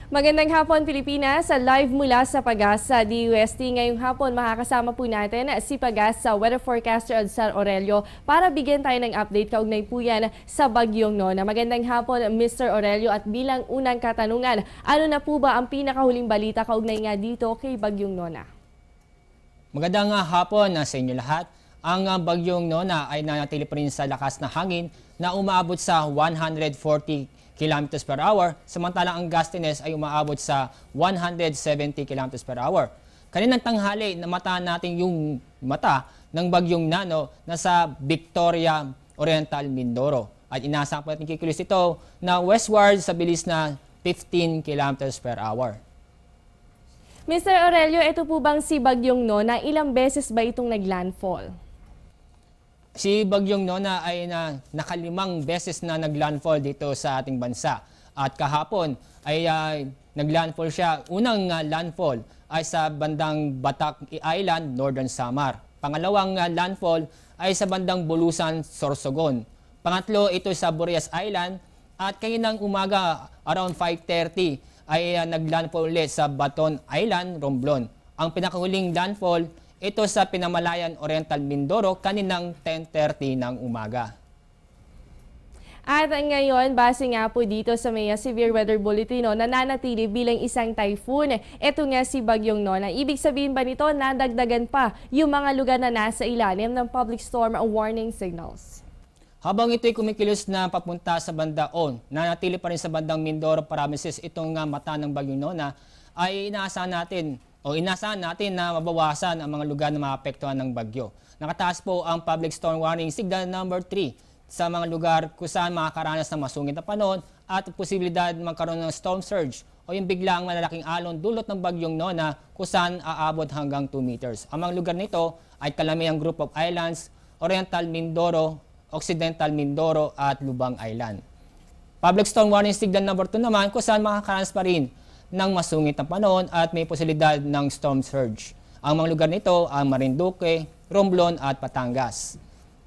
Magandang hapon Pilipinas, live mula sa Pag-asa DUST. Ngayong hapon makakasama po natin si Pag-asa Weather Forecaster Adsar Aurelio para bigyan tayo ng update kaugnay po yan sa Bagyong Nona. Magandang hapon Mr. Aurelio, at bilang unang katanungan, ano na po ba ang pinakahuling balita kaugnay nga dito kay Bagyong Nona? Magandang hapon sa inyo lahat. Ang Bagyong Nona ay nanatili pa rin sa lakas na hangin na umaabot sa 140 km per hour, samantalang ang gustiness ay umaabot sa 170 km per hour. Kaninang tanghali, namata natin yung mata ng Bagyong Nano na sa Victoria Oriental, Mindoro. At inaasahan po natin kikilos ito na westward sa bilis na 15 km per hour. Mr. Aurelio, ito po bang si Bagyong Nona, ilang beses ba itong naglandfall? Si Bagyong Nona ay nakalimang beses na naglandfall dito sa ating bansa. At kahapon ay naglandfall siya. Unang landfall ay sa bandang Batak Island, Northern Samar. Pangalawang landfall ay sa bandang Bulusan, Sorsogon. Pangatlo, ito sa Burias Island. At kaninang umaga, around 5:30, ay naglandfall ulit sa Baton Island, Romblon. Ang pinakahuling landfall, ito sa Pinamalayan Oriental, Mindoro, kaninang 10:30 ng umaga. At ngayon, base nga po dito sa may severe weather bulletin, nananatili bilang isang typhoon. Ito nga si Bagyong Nona. Ibig sabihin ba nito nadagdagan pa yung mga lugar na nasa ilalim ng public storm warning signals? Habang ito'y kumikilos na papunta sa banda nanatili pa rin sa bandang Mindoro Provinces itong mata ng Bagyong Nona, ay inaasahan natin na mabawasan ang mga lugar na maapektuhan ng bagyo. Nakataas po ang public storm warning signal number 3 sa mga lugar kung saan makakaranas ng masungit na panahon at posibilidad magkaroon ng storm surge o yung biglang malalaking alon dulot ng Bagyong Nona kung saan aabot hanggang 2 meters. Ang mga lugar nito ay Kalameyang Group of Islands, Oriental Mindoro, Occidental Mindoro at Lubang Island. Public storm warning signal number 2 naman kung saan makakaranas pa rin ng masungit na panahon at may posibilidad ng storm surge. Ang mga lugar nito ang Marinduque, Romblon at Batangas.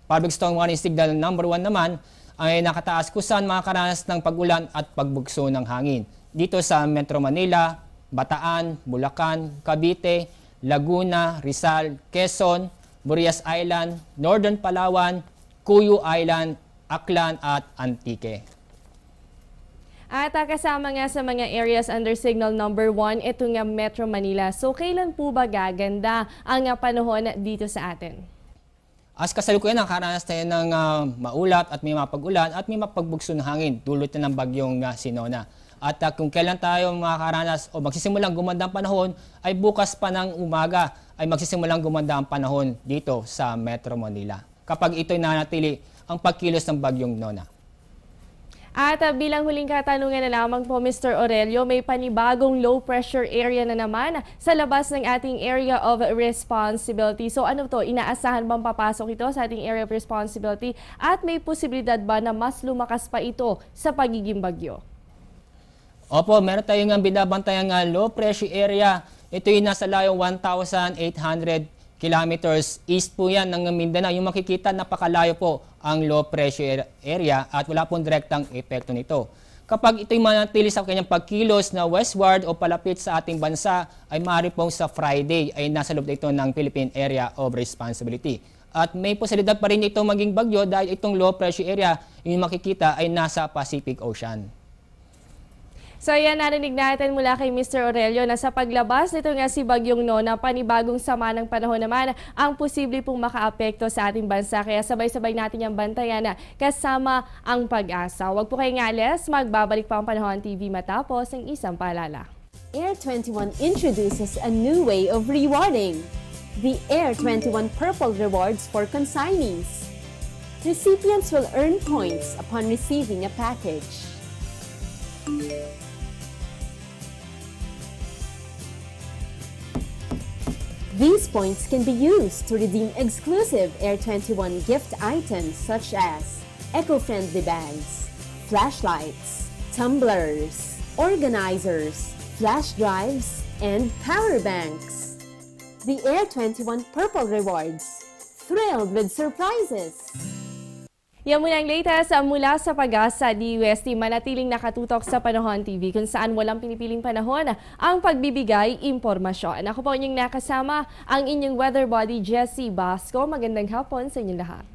Public storm warning signal number 1 naman ay nakataas kung saan makakaranas ng pag-ulan at pagbugso ng hangin. Dito sa Metro Manila, Bataan, Bulacan, Cavite, Laguna, Rizal, Quezon, Burias Island, Northern Palawan, Cuyo Island, Aklan at Antique. At kasama nga sa mga areas under signal number 1, ito nga Metro Manila. So kailan po ba gaganda ang panahon dito sa atin? As kasalukuyan, nakaranas tayo ng maulap at may mapag-ulan at may mapagbugso ng hangin dulot na ng bagyong Sinona. At kung kailan tayo makakaranas o magsisimulang gumanda ang panahon ay bukas pa ng umaga ay magsisimulang gumanda ang panahon dito sa Metro Manila kapag ito'y nanatili ang pagkilos ng Bagyong Nona. At bilang huling katanungan na lamang po Mr. Aurelio, may panibagong low pressure area na naman sa labas ng ating area of responsibility. So ano to, inaasahan bang papasok ito sa ating area of responsibility at may posibilidad ba na mas lumakas pa ito sa pagiging bagyo? Opo, meron tayong binabantayang low pressure area. Ito yung nasa layong 1,800 kilometers east po yan ng Mindanao. Yung makikita, napakalayo po ang low pressure area at wala pong direktang epekto nito. Kapag ito'y manatili sa kanyang pagkilos na westward o palapit sa ating bansa, ay maaari pong sa Friday ay nasa loob ito ng Philippine Area of Responsibility. At may posibilidad pa rin itong maging bagyo dahil itong low pressure area, yung makikita ay nasa Pacific Ocean. So yan, narinig natin mula kay Mr. Aurelio na sa paglabas nito nga si Bagyong Nona, panibagong sama ng panahon naman ang posible pong makaapekto sa ating bansa. Kaya sabay-sabay natin yung bantayan na kasama ang Pag-asa. Huwag po kayong alis, magbabalik pa ang Panahon TV matapos ang isang paalala. Air 21 introduces a new way of rewarding. The Air 21 Purple Rewards for consignees. Recipients will earn points upon receiving a package. These points can be used to redeem exclusive Air 21 gift items such as eco-friendly bags, flashlights, tumblers, organizers, flash drives, and power banks. The Air 21 Purple Rewards. Thrilled with surprises! Yan muna ang latest mula sa Pag-asa DUST. Manatiling nakatutok sa Panahon TV kung saan walang pinipiling panahon ang pagbibigay impormasyon. Ako po inyong nakasama ang inyong weather body Jessie Basco. Magandang hapon sa inyong lahat.